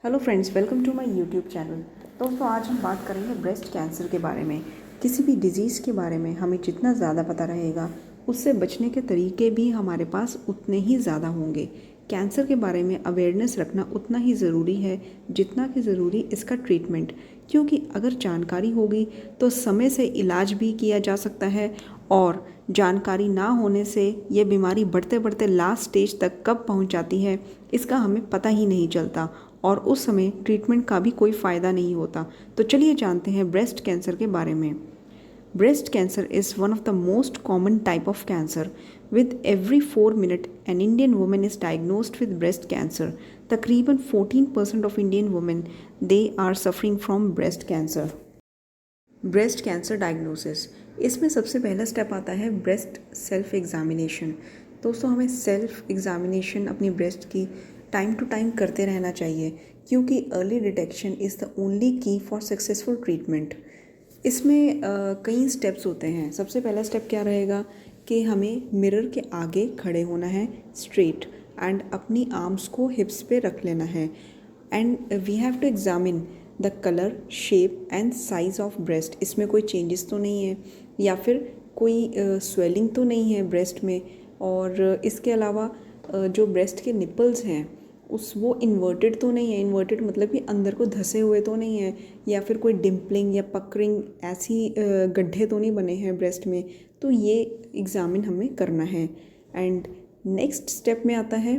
Hello friends, welcome to my YouTube channel. दोस्तों, आज हम बात करेंगे ब्रेस्ट कैंसर के बारे में। किसी भी डिजीज़ के बारे में हमें जितना ज़्यादा पता रहेगा, उससे बचने के तरीके भी हमारे पास उतने ही ज़्यादा होंगे। कैंसर के बारे में अवेयरनेस रखना उतना ही ज़रूरी है जितना कि ज़रूरी इसका ट्रीटमेंट, क्योंकि अगर जानकारी होगी तो समय से इलाज भी किया जा सकता है और जानकारी ना होने से ये बीमारी बढ़ते बढ़ते लास्ट स्टेज तक कब पहुंच जाती है इसका हमें पता ही नहीं चलता और उस समय ट्रीटमेंट का भी कोई फ़ायदा नहीं होता। तो चलिए जानते हैं ब्रेस्ट कैंसर के बारे में। Breast cancer is one of the most common type of cancer. With every 4 minute an Indian women is diagnosed with breast cancer. तकरीबन 14% of Indian women they are suffering from breast cancer. Breast cancer diagnosis, इसमें सबसे पहला step आता है breast self examination. दोस्तों, हमें self examination अपनी breast की टाइम टू टाइम करते रहना चाहिए, क्योंकि early detection is the only की फॉर सक्सेसफुल ट्रीटमेंट। इसमें कई स्टेप्स होते हैं। सबसे पहला स्टेप क्या रहेगा कि हमें मिरर के आगे खड़े होना है स्ट्रेट, एंड अपनी आर्म्स को हिप्स पे रख लेना है, and we have to examine the colour, shape and size of breast. इसमें कोई चेंजेस तो नहीं है या फिर कोई स्वेलिंग तो नहीं है ब्रेस्ट में। और इसके अलावा जो ब्रेस्ट के निपल्स हैं वो इन्वर्टेड तो नहीं है। इन्वर्टेड मतलब कि अंदर को धंसे हुए तो नहीं है, या फिर कोई डिम्पलिंग या पकरिंग ऐसी गड्ढे तो नहीं बने हैं ब्रेस्ट में। तो ये एग्ज़ामिन हमें करना है। एंड नेक्स्ट स्टेप में आता है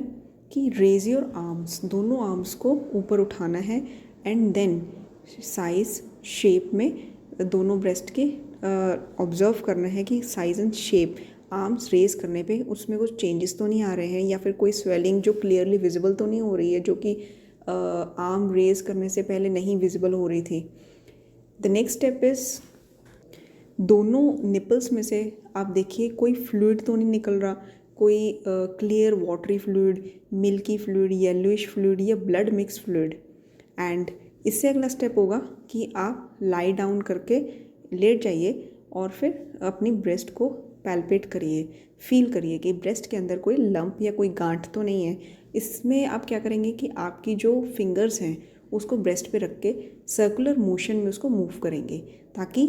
कि रेज योर आर्म्स, दोनों आर्म्स को ऊपर उठाना है, एंड देन साइज़ शेप में दोनों ब्रेस्ट के ऑब्ज़र्व करना है कि size and shape arms raise करने पे उसमें कुछ चेंजेस तो नहीं आ रहे हैं, या फिर कोई स्वेलिंग जो क्लियरली विजिबल तो नहीं हो रही है, जो कि आर्म रेज़ करने से पहले नहीं विजिबल हो रही थी। द नेक्स्ट स्टेप इज़ दोनों निपल्स में से आप देखिए कोई फ्लूइड तो नहीं निकल रहा, कोई clear watery fluid, milky fluid, yellowish fluid या ब्लड मिक्स फ्लूइड। एंड इससे अगला स्टेप होगा कि आप लाई डाउन करके लेट जाइए और फिर अपनी ब्रेस्ट को पैल्पेट करिए, फील करिए कि ब्रेस्ट के अंदर कोई लंप या कोई गांठ तो नहीं है। इसमें आप क्या करेंगे कि आपकी जो फिंगर्स हैं उसको ब्रेस्ट पे रख के सर्कुलर मोशन में उसको मूव करेंगे, ताकि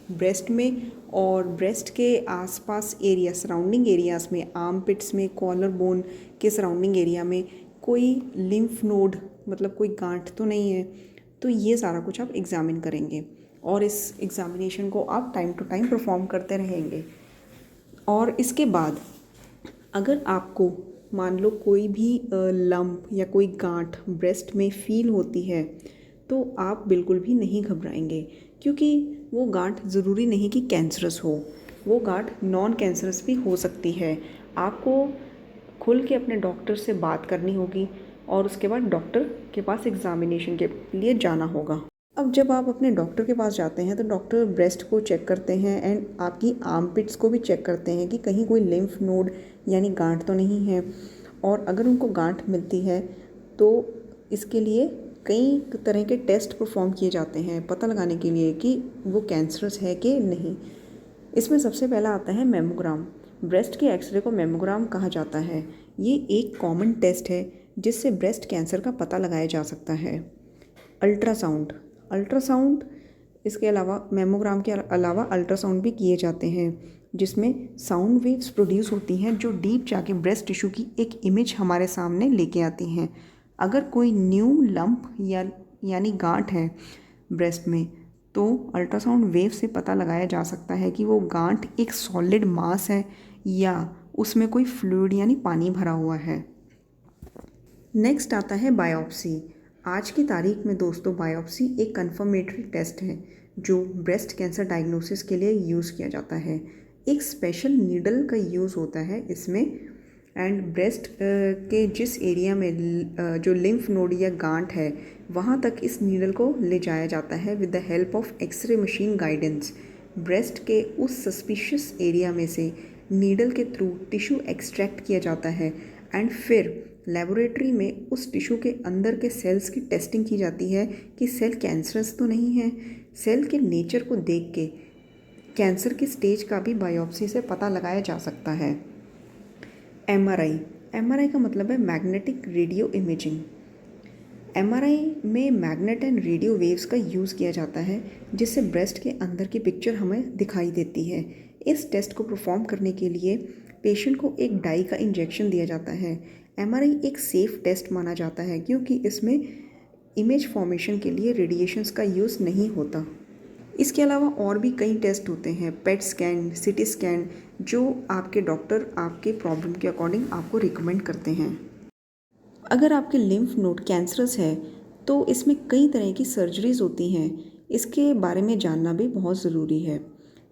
ब्रेस्ट में और ब्रेस्ट के आसपास एरिया, सराउंडिंग एरियाज़ में, आर्म पिट्स में, कॉलर बोन के सराउंडिंग एरिया में कोई लिम्फ नोड मतलब कोई गांठ तो नहीं है। तो ये सारा कुछ आप एग्ज़ामिन करेंगे और इस एग्ज़ामिनेशन को आप टाइम टू टाइम परफॉर्म करते रहेंगे। और इसके बाद अगर आपको मान लो कोई भी लंप या कोई गांठ ब्रेस्ट में फील होती है, तो आप बिल्कुल भी नहीं घबराएंगे, क्योंकि वो गांठ ज़रूरी नहीं कि कैंसरस हो। वो गांठ नॉन कैंसरस भी हो सकती है। आपको खुल के अपने डॉक्टर से बात करनी होगी और उसके बाद डॉक्टर के पास एग्ज़ामिनेशन के लिए जाना होगा। अब जब आप अपने डॉक्टर के पास जाते हैं तो डॉक्टर ब्रेस्ट को चेक करते हैं एंड आपकी आर्मपिट्स को भी चेक करते हैं कि कहीं कोई लिम्फ नोड यानी गांठ तो नहीं है। और अगर उनको गांठ मिलती है तो इसके लिए कई तरह के टेस्ट परफॉर्म किए जाते हैं पता लगाने के लिए कि वो कैंसरस है कि नहीं। इसमें सबसे पहला आता है मेमोग्राम। ब्रेस्ट के एक्सरे को मेमोग्राम कहा जाता है। ये एक कॉमन टेस्ट है जिससे ब्रेस्ट कैंसर का पता लगाया जा सकता है। अल्ट्रासाउंड, अल्ट्रासाउंड इसके अलावा मेमोग्राम के अलावा अल्ट्रासाउंड भी किए जाते हैं, जिसमें साउंड वेव्स प्रोड्यूस होती हैं जो डीप जाके ब्रेस्ट टिश्यू की एक इमेज हमारे सामने लेके आती हैं। अगर कोई न्यू लंप यानी गांठ है ब्रेस्ट में, तो अल्ट्रासाउंड वेव से पता लगाया जा सकता है कि वो गांठ एक सॉलिड मास है या उसमें कोई फ्लूइड यानी पानी भरा हुआ है। नेक्स्ट आता है बायोप्सी। आज की तारीख में दोस्तों बायोप्सी एक कन्फर्मेटरी टेस्ट है जो ब्रेस्ट कैंसर डायग्नोसिस के लिए यूज़ किया जाता है। एक स्पेशल नीडल का यूज़ होता है इसमें, एंड ब्रेस्ट के जिस एरिया में जो लिम्फ नोड या गांठ है वहाँ तक इस नीडल को ले जाया जाता है with the help of x-ray machine guidance. Breast के उस सस्पिशियस एरिया में से नीडल के थ्रू टिश्यू एक्सट्रैक्ट किया जाता है, एंड फिर लेबोरेटरी में उस टिश्यू के अंदर के सेल्स की टेस्टिंग की जाती है कि सेल कैंसरस तो नहीं है। सेल के नेचर को देख के कैंसर की स्टेज का भी बायोप्सी से पता लगाया जा सकता है। एमआरआई, एमआरआई का मतलब है मैग्नेटिक रेडियो इमेजिंग। एमआरआई में मैग्नेट एंड रेडियो वेव्स का यूज़ किया जाता है, जिससे ब्रेस्ट के अंदर की पिक्चर हमें दिखाई देती है। इस टेस्ट को परफॉर्म करने के लिए पेशेंट को एक डाई का इंजेक्शन दिया जाता है। एमआरआई एक सेफ टेस्ट माना जाता है क्योंकि इसमें इमेज फॉर्मेशन के लिए रेडिएशंस का यूज़ नहीं होता। इसके अलावा और भी कई टेस्ट होते हैं, पेट स्कैन, सिटी स्कैन, जो आपके डॉक्टर आपके प्रॉब्लम के अकॉर्डिंग आपको रिकमेंड करते हैं। अगर आपके लिम्फ नोड कैंसरस है तो इसमें कई तरह की सर्जरीज होती हैं। इसके बारे में जानना भी बहुत ज़रूरी है।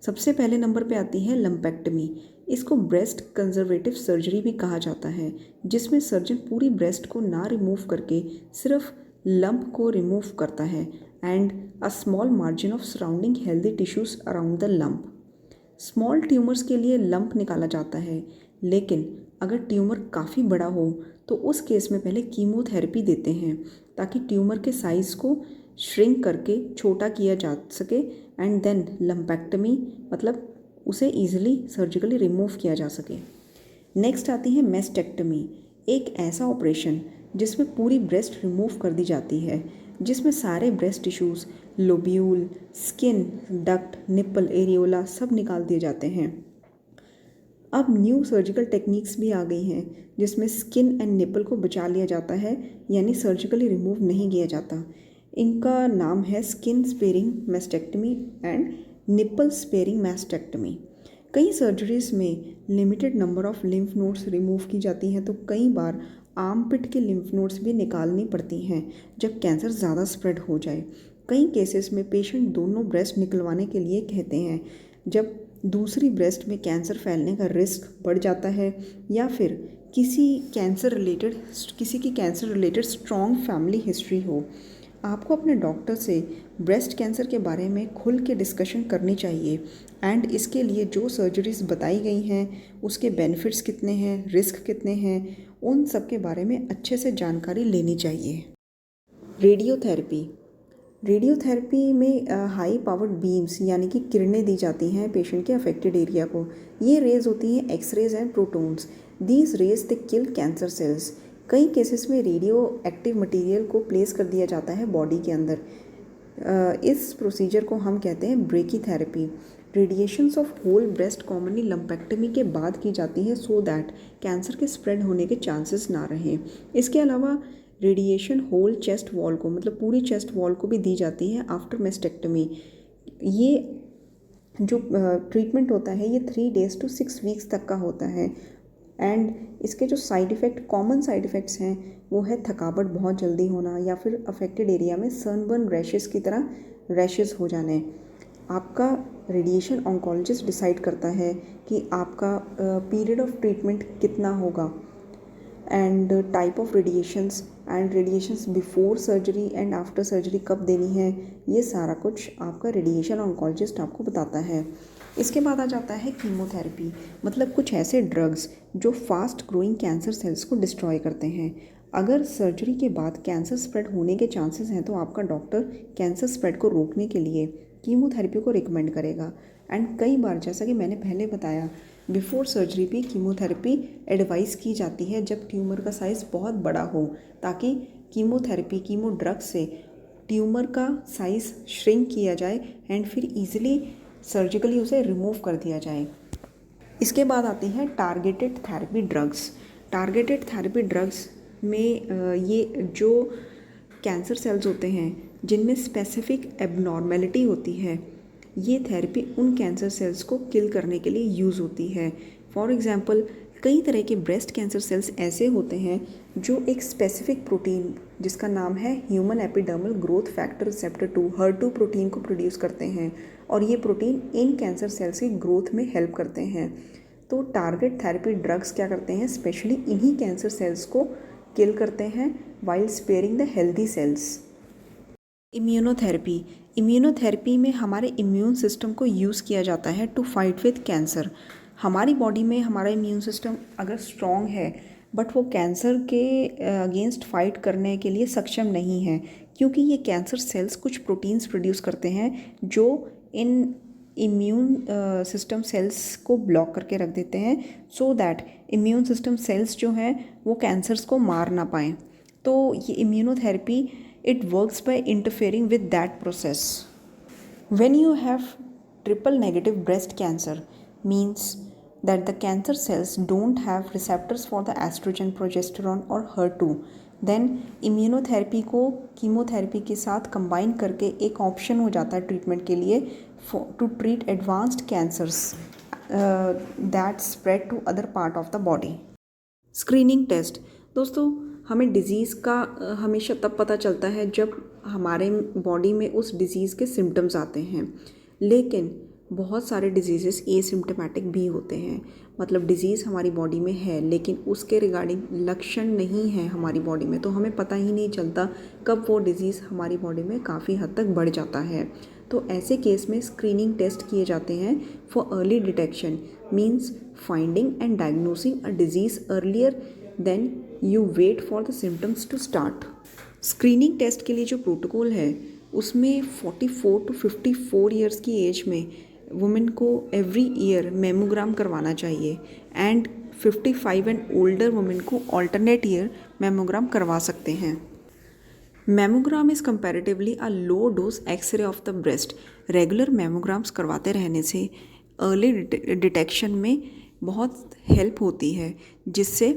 सबसे पहले नंबर पे आती है लंपेक्टमी। इसको ब्रेस्ट कंजर्वेटिव सर्जरी भी कहा जाता है, जिसमें सर्जन पूरी ब्रेस्ट को ना रिमूव करके सिर्फ लंप को रिमूव करता है and a small margin of surrounding healthy tissues around the lump. Small tumours के लिए लंप निकाला जाता है, लेकिन अगर ट्यूमर काफ़ी बड़ा हो तो उस केस में पहले कीमोथेरेपी देते हैं ताकि ट्यूमर के साइज़ को श्रिंक करके छोटा किया जा सके एंड देन लंपेक्टमी, मतलब उसे ईजिली सर्जिकली रिमूव किया जा सके। नेक्स्ट आती है मेस्टेक्टमी, एक ऐसा ऑपरेशन जिसमें पूरी ब्रेस्ट रिमूव कर दी जाती है, जिसमें सारे breast tissues, lobule, skin, duct, nipple, areola सब निकाल दिए जाते हैं। अब न्यू सर्जिकल टेक्निक्स भी आ गई हैं जिसमें स्किन एंड निपल को बचा लिया जाता है, यानी सर्जिकली रिमूव नहीं किया जाता। इनका नाम है skin sparing mastectomy and nipple sparing mastectomy. कई सर्जरीज में limited number of lymph nodes remove की जाती हैं, तो कई बार आर्मपिट के लिम्फ नोड्स भी निकालनी पड़ती हैं जब कैंसर ज़्यादा स्प्रेड हो जाए। कई केसेस में पेशेंट दोनों ब्रेस्ट निकलवाने के लिए कहते हैं जब दूसरी ब्रेस्ट में कैंसर फैलने का रिस्क बढ़ जाता है या फिर किसी की cancer related strong family history हो। आपको अपने डॉक्टर से ब्रेस्ट कैंसर के बारे में खुल के डिस्कशन करनी चाहिए एंड इसके लिए जो सर्जरीज बताई गई हैं उसके बेनिफिट्स कितने हैं, रिस्क कितने हैं, उन सब के बारे में अच्छे से जानकारी लेनी चाहिए। रेडियोथेरेपी में हाई पावर्ड बीम्स यानी कि किरणें दी जाती हैं पेशेंट के अफेक्टेड एरिया को। ये रेज होती हैं x-rays and protons. These rays they kill cancer cells. कई केसेस में रेडियो एक्टिव मटेरियल को प्लेस कर दिया जाता है बॉडी के अंदर। इस प्रोसीजर को हम कहते हैं brachytherapy. Radiations of whole breast commonly lumpectomy के बाद की जाती है सो दैट कैंसर के स्प्रेड होने के चांसेस ना रहें। इसके अलावा रेडिएशन होल चेस्ट वॉल को, मतलब पूरी चेस्ट वॉल को भी दी जाती है आफ्टर मेस्टेक्टमी। ये जो ट्रीटमेंट होता है ये 3 days to 6 weeks तक का होता है एंड इसके जो कॉमन साइड इफ़ेक्ट्स हैं वो है थकावट बहुत जल्दी होना या फिर अफेक्टेड एरिया में सनबर्न रैशेस की तरह रैशेस हो जाने। आपका रेडिएशन ऑन्कोलॉजिस्ट डिसाइड करता है कि आपका पीरियड ऑफ ट्रीटमेंट कितना होगा and type of radiations before surgery and after surgery कब देनी है, ये सारा कुछ आपका रेडिएशन ऑन्कोलॉजिस्ट आपको बताता है। इसके बाद आ जाता है कीमोथेरेपी, मतलब कुछ ऐसे ड्रग्स जो फास्ट ग्रोइंग कैंसर सेल्स को डिस्ट्रॉय करते हैं। अगर सर्जरी के बाद कैंसर स्प्रेड होने के चांसेस हैं तो आपका डॉक्टर कैंसर स्प्रेड को रोकने के लिए कीमोथेरेपी को रिकमेंड करेगा। एंड कई बार जैसा कि मैंने पहले बताया बिफोर सर्जरी भी कीमोथेरेपी एडवाइस की जाती है जब ट्यूमर का साइज़ बहुत बड़ा हो, ताकि कीमो ड्रग से ट्यूमर का साइज़ श्रिंक किया जाए एंड फिर ईजिली सर्जिकली उसे रिमूव कर दिया जाए। इसके बाद आती हैं टारगेटेड थेरेपी ड्रग्स में ये जो कैंसर सेल्स होते हैं जिनमें स्पेसिफिक एबनॉर्मेलिटी होती है, ये थेरेपी उन कैंसर सेल्स को किल करने के लिए यूज़ होती है। फॉर एग्जांपल कई तरह के ब्रेस्ट कैंसर सेल्स ऐसे होते हैं जो एक स्पेसिफिक प्रोटीन जिसका नाम है human epidermal growth factor receptor 2 HER2 protein को प्रोड्यूस करते हैं और ये प्रोटीन इन कैंसर सेल्स की ग्रोथ में हेल्प करते हैं। तो टारगेट थेरेपी ड्रग्स क्या करते हैं, स्पेशली इन्हीं कैंसर सेल्स को किल करते हैं while sparing the healthy cells. Immunotherapy में हमारे इम्यून सिस्टम को यूज़ किया जाता है टू फाइट विद कैंसर। हमारी बॉडी में हमारा इम्यून सिस्टम अगर स्ट्रॉन्ग है बट वो कैंसर के अगेंस्ट फाइट करने के लिए सक्षम नहीं है, क्योंकि ये कैंसर सेल्स कुछ प्रोटीन्स प्रोड्यूस करते हैं जो इन इम्यून सिस्टम सेल्स को ब्लॉक करके रख देते हैं so that immune system sales जो हैं वो कैंसर्स को मार ना पाएँ। तो ये immunotherapy it works by interfering with that process. When you have triple negative breast cancer means that the cancer cells don't have receptors for the estrogen, progesterone or HER2. Then immunotherapy को chemotherapy के साथ combine करके एक option हो जाता है treatment के लिए to treat advanced cancers that spread to other part of the body. Screening test. दोस्तों, हमें डिज़ीज़ का हमेशा तब पता चलता है जब हमारे बॉडी में उस डिज़ीज़ के सिम्टम्स आते हैं, लेकिन बहुत सारे डिजीज़ेस एसिम्टोमेटिक भी होते हैं. मतलब डिज़ीज़ हमारी बॉडी में है लेकिन उसके रिगार्डिंग लक्षण नहीं है हमारी बॉडी में, तो हमें पता ही नहीं चलता कब वो डिज़ीज़ हमारी बॉडी में काफ़ी हद तक बढ़ जाता है. तो ऐसे केस में स्क्रीनिंग टेस्ट किए जाते हैं for early detection, means finding and diagnosing a disease earlier than you wait for the symptoms to start. Screening test के लिए जो प्रोटोकॉल है उसमें 44 टू 54 ईयर्स की एज में वुमेन को एवरी ईयर मेमोग्राम करवाना चाहिए एंड 55 एंड ओल्डर वुमेन को ऑल्टरनेट ईयर मेमोग्राम करवा सकते हैं. Mammogram is comparatively a low dose X-ray of the breast. Regular mammograms करवाते रहने से अर्ली डिटेक्शन में बहुत हेल्प होती है, जिससे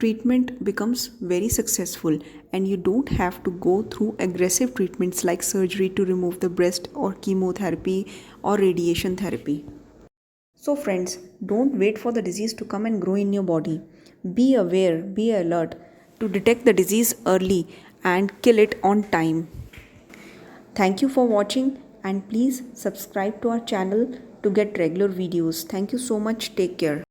treatment becomes very successful and you don't have to go through aggressive treatments like surgery to remove the breast or chemotherapy or radiation therapy. So friends, don't wait for the disease to come and grow in your body. Be aware, be alert to detect the disease early and kill it on time. Thank you for watching and please subscribe to our channel to get regular videos. Thank you so much. Take care.